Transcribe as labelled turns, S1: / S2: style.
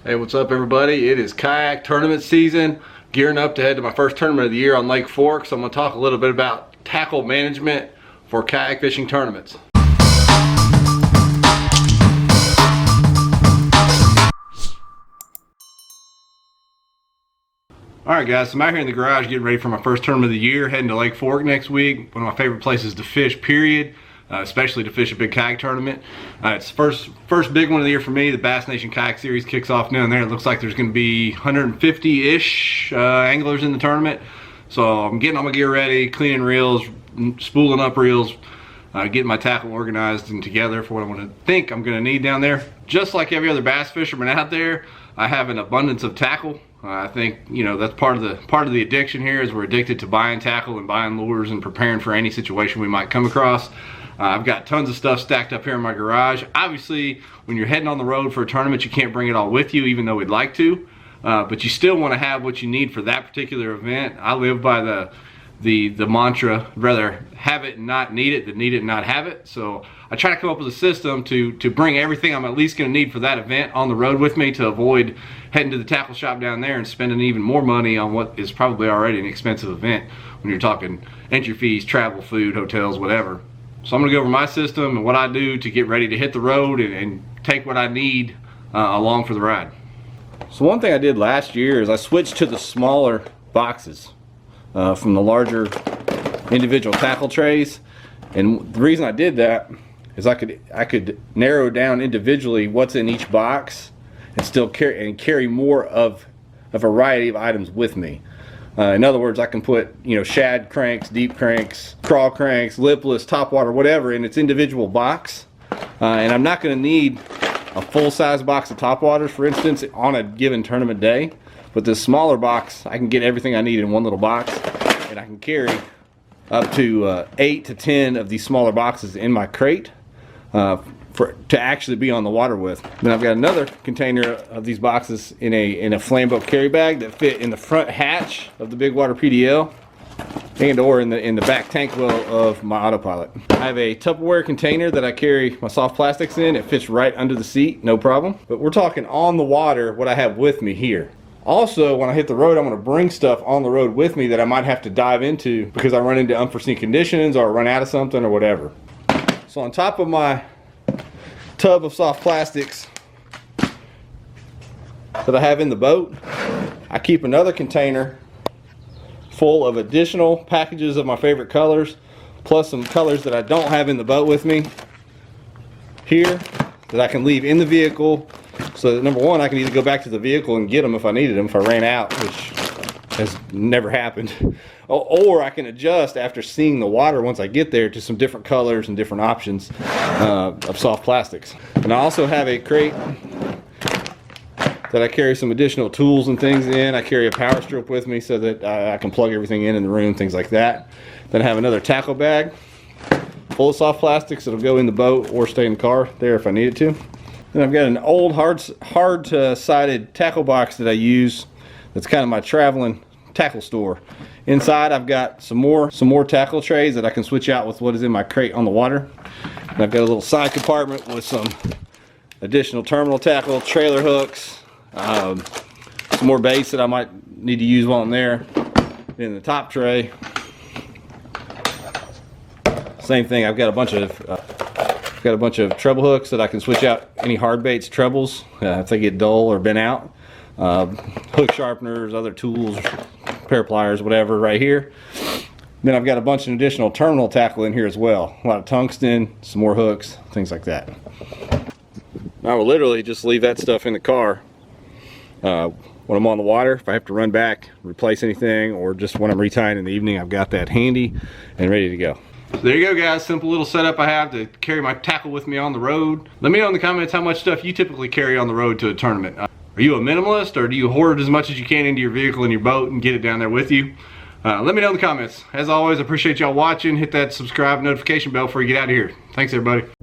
S1: Hey, what's up everybody? It is kayak tournament season. Gearing up to head to my first tournament of the year on Lake Fork. So I'm going to talk a little bit about tackle management for kayak fishing tournaments. Alright guys, so I'm out here in the garage getting ready for my first tournament of the year, heading to Lake Fork next week. One of my favorite places to fish, period. Especially to fish a big kayak tournament. It's the first big one of the year for me. The Bass Nation Kayak Series kicks off down there. It looks like there's going to be 150-ish anglers in the tournament. So I'm getting all my gear ready, cleaning reels, spooling up reels, getting my tackle organized and together for what I'm going to need down there. Just like every other bass fisherman out there, I have an abundance of tackle. I think, you know, that's part of the addiction here, is we're addicted to buying tackle and buying lures and preparing for any situation we might come across. I've got tons of stuff stacked up here in my garage. Obviously, when you're heading on the road for a tournament, you can't bring it all with you, even though we'd like to. But you still want to have what you need for that particular event. I live by the mantra, rather have it and not need it than need it and not have it. So I try to come up with a system to bring everything I'm at least going to need for that event on the road with me, to avoid heading to the tackle shop down there and spending even more money on what is probably already an expensive event when you're talking entry fees, travel, food, hotels, whatever. So I'm going to go over my system and what I do to get ready to hit the road and take what I need along for the ride. So one thing I did last year is I switched to the smaller boxes from the larger individual tackle trays. And the reason I did that is I could narrow down individually what's in each box and still carry more of a variety of items with me. In other words, I can put, you know, shad cranks, deep cranks, crawl cranks, lipless, topwater, whatever in its individual box. And I'm not going to need a full-size box of topwaters, for instance, on a given tournament day. But this smaller box, I can get everything I need in one little box, and I can carry up to 8 to 10 of these smaller boxes in my crate to actually be on the water with. Then I've got another container of these boxes in a flamboat carry bag that fit in the front hatch of the big water PDL and or in the back tank well of my autopilot. I have a Tupperware container that I carry my soft plastics in. It fits right under the seat, no problem. But we're talking on the water, what I have with me here. Also, when I hit the road, I'm going to bring stuff on the road with me that I might have to dive into because I run into unforeseen conditions or run out of something or whatever. So on top of my tub of soft plastics that I have in the boat, I keep another container full of additional packages of my favorite colors, plus some colors that I don't have in the boat with me here that I can leave in the vehicle, so that number one, I can either go back to the vehicle and get them if I needed them, if I ran out, which has never happened, or I can adjust after seeing the water once I get there to some different colors and different options of soft plastics. And I also have a crate that I carry some additional tools and things in. I carry a power strip with me so that I can plug everything in the room, things like that. Then I have another tackle bag full of soft plastics that'll go in the boat or stay in the car there if I need it to. Then I've got an old hard-sided tackle box that I use. That's kind of my traveling tackle store. Inside I've got some more tackle trays that I can switch out with what is in my crate on the water. And I've got a little side compartment with some additional terminal tackle, trailer hooks, some more baits that I might need to use while I'm there. In the top tray, same thing. I've got a bunch of treble hooks that I can switch out any hard baits, trebles, if they get dull or bent out. Hook sharpeners, other tools, pair of pliers, whatever, right here. Then I've got a bunch of additional terminal tackle in here as well. A lot of tungsten, some more hooks, things like that. I will literally just leave that stuff in the car when I'm on the water. If I have to run back, replace anything, or just when I'm retying in the evening, I've got that handy and ready to go. So there you go guys, simple little setup I have to carry my tackle with me on the road. Let me know in the comments how much stuff you typically carry on the road to a tournament. Are you a minimalist, or do you hoard as much as you can into your vehicle and your boat and get it down there with you? Let me know in the comments. As always, I appreciate y'all watching. Hit that subscribe notification bell before you get out of here. Thanks everybody.